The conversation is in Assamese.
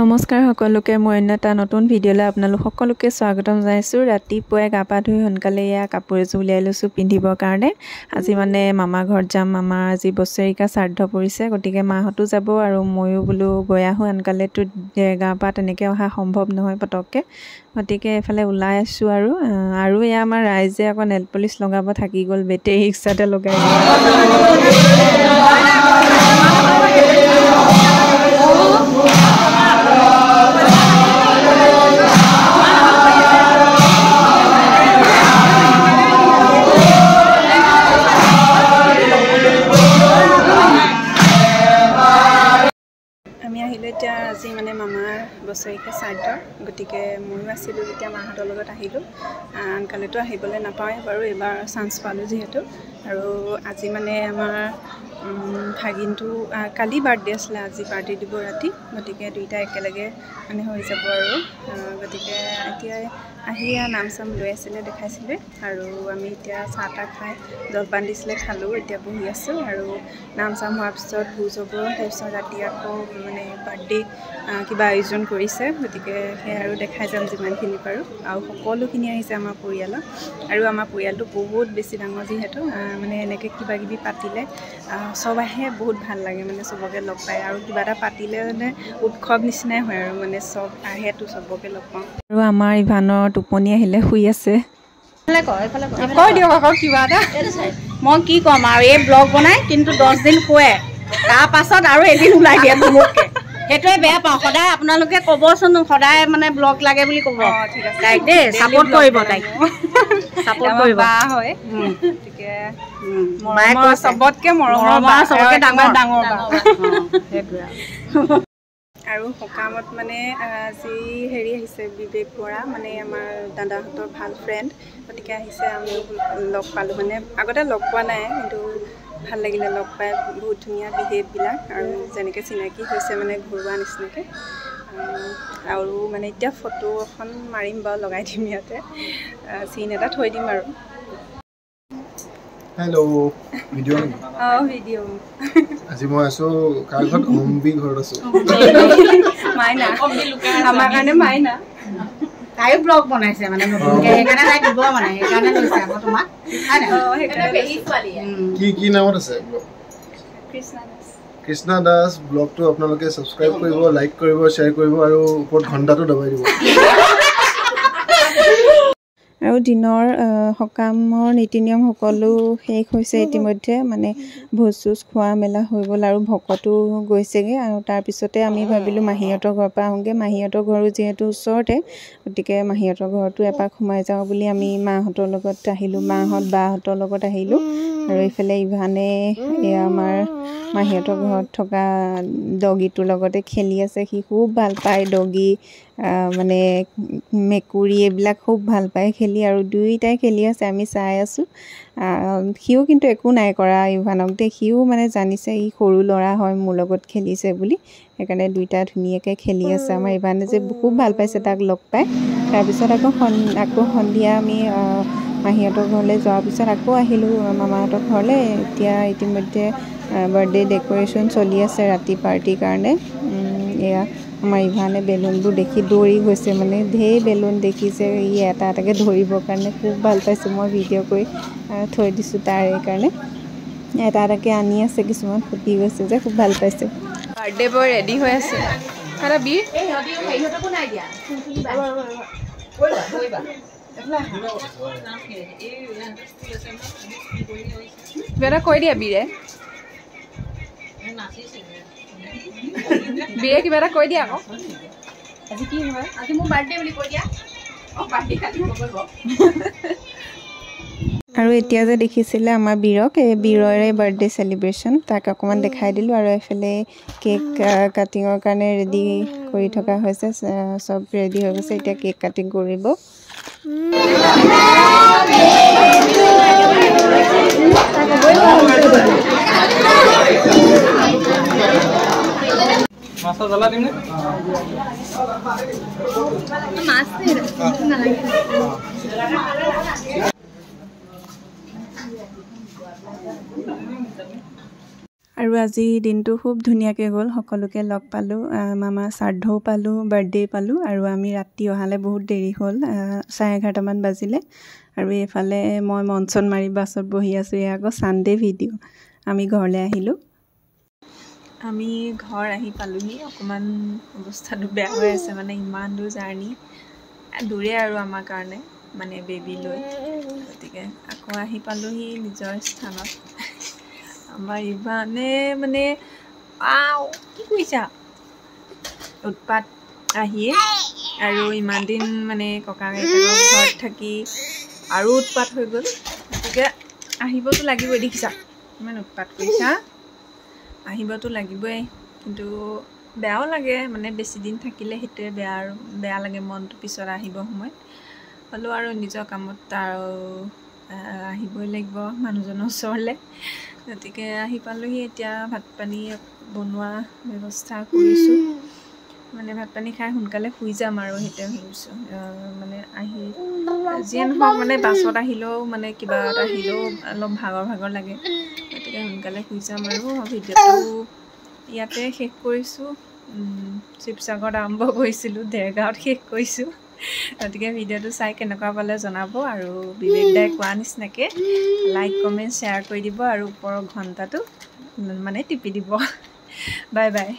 নমস্কাৰ সকলোকে মই এটা নতুন ভিডিঅ'লৈ আপোনালোক সকলোকে স্বাগতম জনাইছোঁ। ৰাতিপুৱাই গা পা ধুই সোনকালে কাপোৰ এযোৰ উলিয়াই লৈছোঁ পিন্ধিবৰ কাৰণে। আজি মানে মামা ঘৰত যাম। মামাৰ আজি বছৰিকা শ্ৰাদ্ধ পৰিছে, গতিকে মাহঁতো যাব আৰু ময়ো বোলো গৈ আহোঁ। আনকালেতো গা পা তেনেকৈ অহা সম্ভৱ নহয় পটককৈ, গতিকে এইফালে ওলাই আছোঁ। আৰু এয়া আমাৰ ৰাইজে আকৌ নেল পলিচ লগাব থাকি গ'ল, বেটেৰী ৰিক্সাতে লগাই আমি আহিলোঁ এতিয়া। আজি মানে মামাৰ বছৰিকা শ্ৰাদ্ধ, গতিকে ময়ো আছিলোঁ যেতিয়া মাহঁতৰ লগত আহিলোঁ। আনকালেতো আহিবলৈ নাপাওঁৱেই বাৰু, এইবাৰ চান্স পালোঁ যিহেতু। আৰু আজি মানে আমাৰ ভাগিনটো কালি বাৰ্থডে আছিলে, আজি বাৰ্থডে দিব ৰাতি, গতিকে দুইটা একেলগে মানে হৈ যাব আৰু। গতিকে এতিয়া আহি নাম চাম লৈ আছিলে, দেখাইছিলে। আৰু আমি এতিয়া চাহ তাহ খাই জলপান দিছিলে, খালোঁ। এতিয়া বহি আছোঁ আৰু নাম চাম হোৱাৰ পিছত ভোজ হ'ব। তাৰপিছত ৰাতি আকৌ মানে বাৰ্থডে কিবা আয়োজন কৰিছে, গতিকে সেয়া আৰু দেখাই যাম যিমানখিনি পাৰোঁ। আৰু সকলোখিনি আহিছে আমাৰ পৰিয়ালৰ, আৰু আমাৰ পৰিয়ালটো বহুত বেছি ডাঙৰ যিহেতু, মানে এনেকৈ কিবা কিবি পাতিলে চব আহে, বহুত ভাল লাগে মানে চবকে লগ পায়। আৰু কিবা এটা পাতিলে মানে উৎসৱ নিচিনাই হয় আৰু, মানে চব আহেতো, চবকে লগ পাওঁ। আৰু আমাৰ ইভানৰ টোপনি আহিলে, শুই আছে। কৈ দিয়ক আকৌ কিবা এটা। মই কি ক'ম আৰু, এই ব্লগ বনাই কিন্তু 10 দিন শুৱে, তাৰ পাছত আৰু এদিন ওলাই দিয়ে ধুমুককৈ। সেইটোৱে বেয়া পাওঁ। সদায় আপোনালোকে ক'বচোন, সদায় মানে ব্লগ লাগে বুলি ক'ব তাইক দেই, ছাপোৰ্ট কৰিব তাইক, ছাপোৰ্ট কৰিব। বা হয়, গতিকে চবতকৈ মৰমৰ, চবতকৈ ডাঙৰ সেইটোৱে। আৰু সকামত মানে আজি হেৰি আহিছে, বিবেক বৰা, মানে আমাৰ দাদাহঁতৰ ভাল ফ্ৰেণ্ড, গতিকে আহিছে। আমিও লগ পালোঁ, মানে আগতে লগ পোৱা নাই, কিন্তু ভাল লাগিলে লগ পাই। বহুত ধুনীয়া বিহেভবিলাক, আৰু যেনেকৈ চিনাকি হৈছে মানে ঘৰুৱা নিচিনাকৈ। আৰু মানে এতিয়া ফটো এখন মাৰিম বাৰু, লগাই দিম ইয়াতে, চিন এটা থৈ দিম আৰু। হেল্ল' ভিডিঅ' নেকি? ভিডিঅ'। আজি মই আছোঁ কাৰ ঘৰত? অম্বি ঘৰত আছোঁ। মাইনা, আমাৰ কাৰণে মাইনা। তাইও ব্লগ বনাইছে মানে নতুনকৈ, সেইকাৰণে তাই দিব, মানে সেইকাৰণে লৈছে আকৌ তোমাক। কি নামত আছে ব্লগ? কৃষ্ণা দাস ব্লগটো আপোনালোকে ছাবস্ক্ৰাইব কৰিব, লাইক কৰিব, শ্বেয়াৰ কৰিব, আৰু ওপৰত ঘণ্টাটো দবাই দিব। আৰু দিনৰ সকামৰ নীতি নিয়ম সকলো শেষ হৈছে ইতিমধ্যে, মানে ভোজ চোজ খোৱা মেলা হৈ গ'ল, আৰু ভকতো গৈছেগৈ। আৰু তাৰপিছতে আমি ভাবিলোঁ মাহীহঁতৰ ঘৰৰ পৰা আহোঁগৈ। মাহীহঁতৰ ঘৰো যিহেতু ওচৰতে, গতিকে মাহীহঁতৰ ঘৰতো এপাক সোমাই যাওঁ বুলি আমি মাহঁতৰ লগত আহিলোঁ, মাহঁত বাহঁতৰ লগত আহিলোঁ। আৰু এইফালে ইভানে এয়া আমাৰ মাহীহঁতৰ ঘৰত থকা ডগীটোৰ লগতে খেলি আছে। সি খুব ভাল পায় ডগী, মানে মেকুৰী, এইবিলাক খুব ভাল পায় খেলি, আৰু দুয়োটাই খেলি আছে, আমি চাই আছোঁ। সিও কিন্তু একো নাই কৰা ইভানক দেই, সিও মানে জানিছে ই সৰু ল'ৰা হয়, মোৰ লগত খেলিছে বুলি, সেইকাৰণে দুয়োটা ধুনীয়াকৈ খেলি আছে। আমাৰ ইভানে যে খুব ভাল পাইছে তাক লগ পাই। তাৰপিছত আকৌ সন্ধিয়া আমি মাহীহঁতৰ ঘৰলৈ যোৱাৰ পিছত আকৌ আহিলোঁ মামাহঁতৰ ঘৰলৈ। এতিয়া ইতিমধ্যে বাৰ্থডে ডেক'ৰেশ্যন চলি আছে ৰাতি পাৰ্টিৰ কাৰণে। এয়া আমাৰ ইভানে বেলুনবোৰ দেখি দৌৰি গৈছে, মানে ঢেৰ বেলুন দেখিছে, ই এটা এটাকৈ ধৰিবৰ কাৰণে খুব ভাল পাইছে। মই ভিডিঅ' কৰি থৈ দিছোঁ তাৰ, এইকাৰণে এটা এটাকৈ আনি আছে, কিছুমান ফুটি গৈছে যে, খুব ভাল পাইছে। বাৰ্থডে বয় ৰেডি হৈ আছে। কিবা এটা কৈ দিয়া বিৰে, বিৰে কিবা এটা কৈ দিয়া আকৌ। আজি কি হয়? আজি মোৰ বাৰ্থডে বুলি কৈ দিয়া। আৰু এতিয়া যে দেখিছিলে আমাৰ বীৰক, এই বীৰৰে বাৰ্থডে চেলিব্ৰেশ্যন, তাক অকণমান দেখাই দিলোঁ। আৰু এইফালে কেক কাটিঙৰ কাৰণে ৰেডি কৰি থকা হৈছে, চব ৰেডি হৈ গৈছে, এতিয়া কেক কাটিং কৰিব। মাছ জ্বলা দিম নে? মাছ নালাগে। আৰু আজি দিনটো খুব ধুনীয়াকৈ গ'ল, সকলোকে লগ পালোঁ, মামা শ্ৰাদ্ধও পালোঁ, বাৰ্থডে পালোঁ। আৰু আমি ৰাতি অহালৈ বহুত দেৰি হ'ল, 11:30মান বাজিলে। আৰু এইফালে মই মঞ্চন মাৰি বাছত বহি আছোঁ। এয়া আকৌ ছানডে ভিডিঅ'। আমি ঘৰলৈ আহিলোঁ। আমি ঘৰ আহি পালোঁহি। অকণমান অৱস্থাটো বেয়া হৈ আছে, মানে ইমান দূৰ জাৰ্ণি, দূৰে আৰু আমাৰ কাৰণে, মানে বেবী লৈ। গতিকে আকৌ আহি পালোঁহি নিজৰ স্থানত। আমাৰ ইমানে মানে কি কৰিছা উৎপাত আহিয়ে, আৰু ইমান দিন মানে ককা আইতাকৰ ঘৰত থাকি আৰু উৎপাত হৈ গ'ল। গতিকে আহিবতো লাগিবই, দেখিছা ইমান উৎপাত কৰিছা, আহিবতো লাগিবই। কিন্তু বেয়াও লাগে, মানে বেছি দিন থাকিলে সেইটোৱে বেয়া লাগে মনটো পিছত আহিব সময়ত। হ'লেও আৰু নিজৰ কামত আৰু আহিবই লাগিব মানুহজনৰ ওচৰলৈ। গতিকে আহি পালোঁহি। এতিয়া ভাত পানী বনোৱা ব্যৱস্থা কৰিছোঁ, মানে ভাত পানী খাই সোনকালে শুই যাম আৰু সেইটোৱে ভাবিছোঁ। মানে আহি যিয়ে নহওক, মানে বাছত আহিলেও মানে কিবা এটা আহিলেও অলপ ভাগৰ লাগে। গতিকে সোনকালে শুই যাম। আৰু ভিডিঅ'টো ইয়াতে শেষ কৰিছোঁ। শিৱসাগৰত আৰম্ভ কৰিছিলোঁ, দেৰগাঁৱত শেষ কৰিছোঁ। গতিকে ভিডিঅ'টো চাই কেনেকুৱা পালে জনাব, আৰু বিবেক দাই কোৱা নিচিনাকৈ লাইক কমেণ্ট শ্বেয়াৰ কৰি দিব, আৰু ওপৰৰ ঘণ্টাটো মানে টিপি দিব। Bye bye.